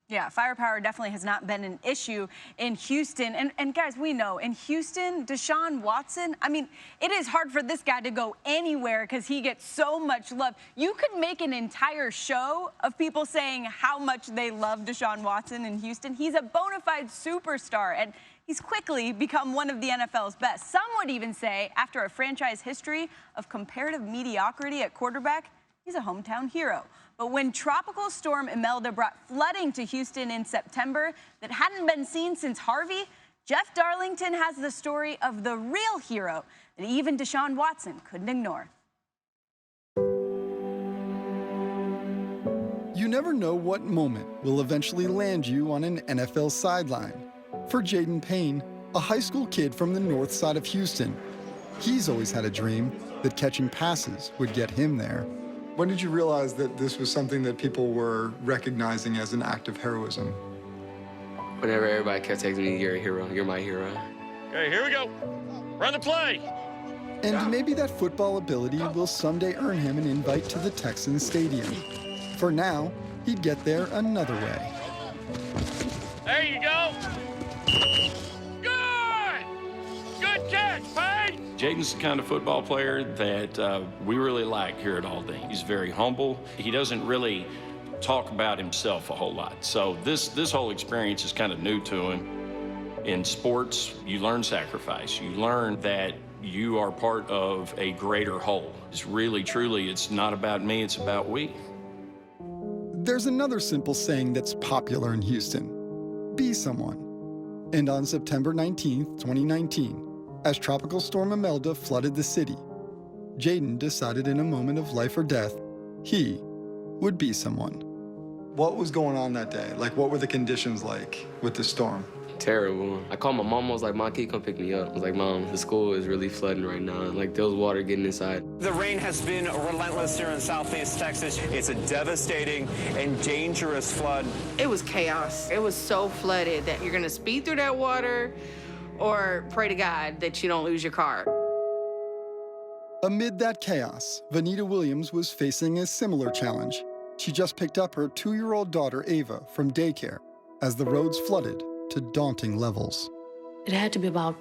Yeah, firepower definitely has not been an issue in Houston. And guys, we know in Houston, Deshaun Watson, I mean, it is hard for this guy to go anywhere because he gets so much love. You could make an entire show of people saying how much they love Deshaun Watson in Houston. He's a bona fide superstar, and he's quickly become one of the NFL's best. Some would even say, after a franchise history of comparative mediocrity at quarterback, he's a hometown hero. But when Tropical Storm Imelda brought flooding to Houston in September that hadn't been seen since Harvey, Jeff Darlington has the story of the real hero that even Deshaun Watson couldn't ignore. You never know what moment will eventually land you on an NFL sideline. For Jayden Payne, a high school kid from the north side of Houston, he's always had a dream that catching passes would get him there. When did you realize that this was something that people were recognizing as an act of heroism? Whenever everybody kept texting me, "You're a hero, you're my hero." Okay, here we go. Run the play. And maybe that football ability will someday earn him an invite to the Texans stadium. For now, he'd get there another way. There you go. Good! Good catch, Payne! Jayden's the kind of football player that we really like here at Aldine. He's very humble. He doesn't really talk about himself a whole lot. So this whole experience is kind of new to him. In sports, you learn sacrifice. You learn that you are part of a greater whole. It's really, truly, it's not about me, it's about we. There's another simple saying that's popular in Houston: be someone. And on September 19th, 2019, as Tropical Storm Imelda flooded the city, Jayden decided in a moment of life or death, he would be someone. What was going on that day? Like, what were the conditions like with the storm? Terrible. I called my mom. I was like, "Mom, can you come pick me up?" I was like, "Mom, the school is really flooding right now. Like, there was water getting inside." The rain has been relentless here in southeast Texas. It's a devastating and dangerous flood. It was chaos. It was so flooded that you're gonna speed through that water or pray to God that you don't lose your car. Amid that chaos, Vinnita Williams was facing a similar challenge. She just picked up her 2-year-old daughter, Ava, from daycare as the roads flooded to daunting levels. It had to be about,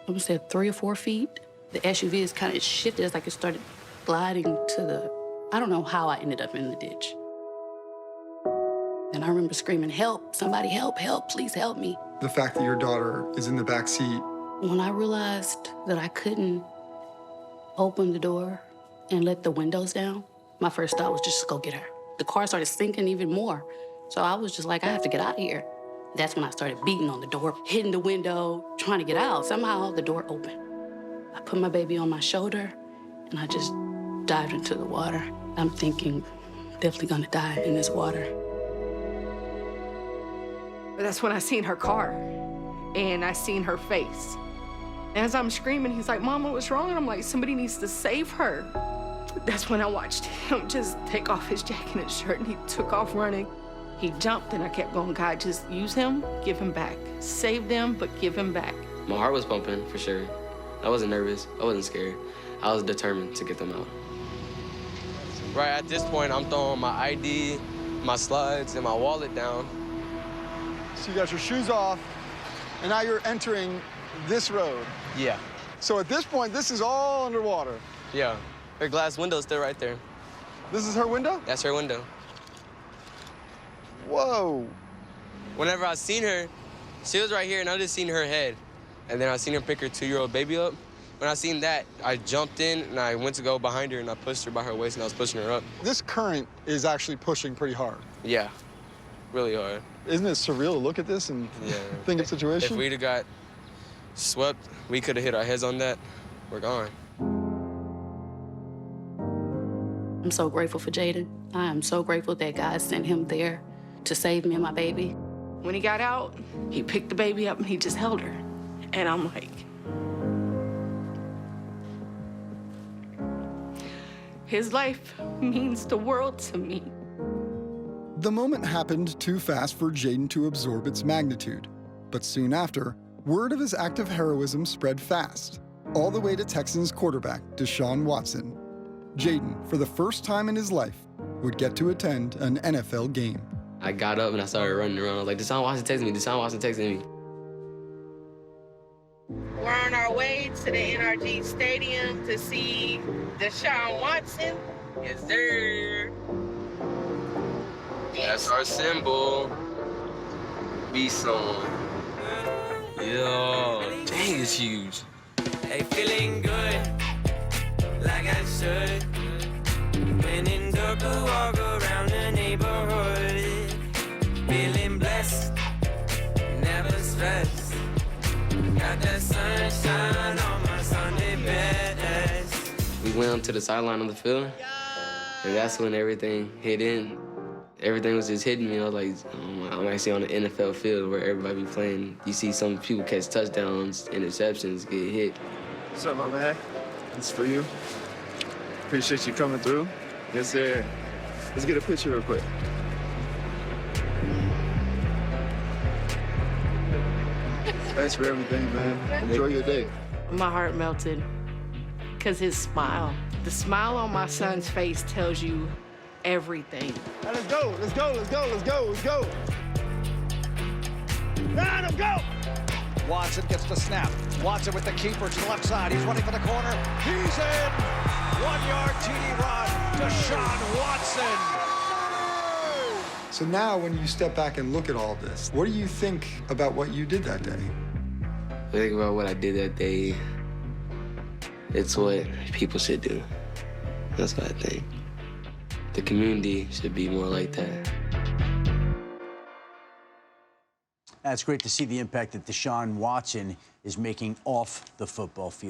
I would say, 3 or 4 feet. The SUV is kind of shifted. It's like it started gliding to the, I don't know how I ended up in the ditch. And I remember screaming, "Help, somebody help, help, please help me." The fact that your daughter is in the back seat. When I realized that I couldn't open the door and let the windows down, my first thought was just to go get her. The car started sinking even more. So I was just like, I have to get out of here. That's when I started beating on the door, hitting the window, trying to get out. Somehow the door opened. I put my baby on my shoulder and I just dived into the water. I'm thinking, definitely gonna die in this water. But that's when I seen her car and I seen her face. As I'm screaming, he's like, "Mama, what's wrong?" And I'm like, "Somebody needs to save her." That's when I watched him just take off his jacket and his shirt, and he took off running. He jumped, and I kept going, "God, just use him, give him back. Save them, but give him back." My heart was pumping, for sure. I wasn't nervous. I wasn't scared. I was determined to get them out. Right at this point, I'm throwing my ID, my slides, and my wallet down. So you got your shoes off, and now you're entering this road. Yeah. So at this point, this is all underwater. Yeah. Her glass window's still right there. This is her window? That's her window. Whoa. Whenever I seen her, she was right here, and I just seen her head. And then I seen her pick her 2-year-old baby up. When I seen that, I jumped in, and I went to go behind her, and I pushed her by her waist, and I was pushing her up. This current is actually pushing pretty hard. Yeah, really hard. Isn't it surreal to look at this and think of the situation? If we'd have got swept, we could have hit our heads on that. We're gone. I'm so grateful for Jayden. I am so grateful that God sent him there to save me and my baby. When he got out, he picked the baby up and he just held her. And I'm like, his life means the world to me. The moment happened too fast for Jayden to absorb its magnitude. But soon after, word of his act of heroism spread fast, all the way to Texans quarterback Deshaun Watson. Jayden, for the first time in his life, would get to attend an NFL game. I got up and I started running around. I was like, Deshaun Watson texted me, Deshaun Watson texted me. We're on our way to the NRG Stadium to see Deshaun Watson. Yes, sir. That's our symbol. Be someone. Yo, dang, it's huge. Hey, feeling good, like I should. When in dark, I walk around the neighborhood. Feeling blessed, never stressed. Got that sunshine on my Sunday best. We went onto the sideline of the field, and that's when everything hit in. Everything was just hitting me. I was like, I'm actually on the NFL field where everybody be playing. You see some people catch touchdowns, interceptions, get hit. What's up, my man? It's for you. Appreciate you coming through. Yes, sir. Let's get a picture real quick. Thanks for everything, man. Enjoy your day. My heart melted because his smile, the smile on my son's face tells you everything. Now let's go, let's go, let's go, let's go, let's go. Let him go! Watson gets the snap. Watson with the keeper to the left side. He's running for the corner. He's in. 1-yard TD run. Deshaun Watson. So now when you step back and look at all this, what do you think about what you did that day? I think about what I did that day. It's what people should do. That's what I think. The community should be more like that. It's great to see the impact that Deshaun Watson is making off the football field.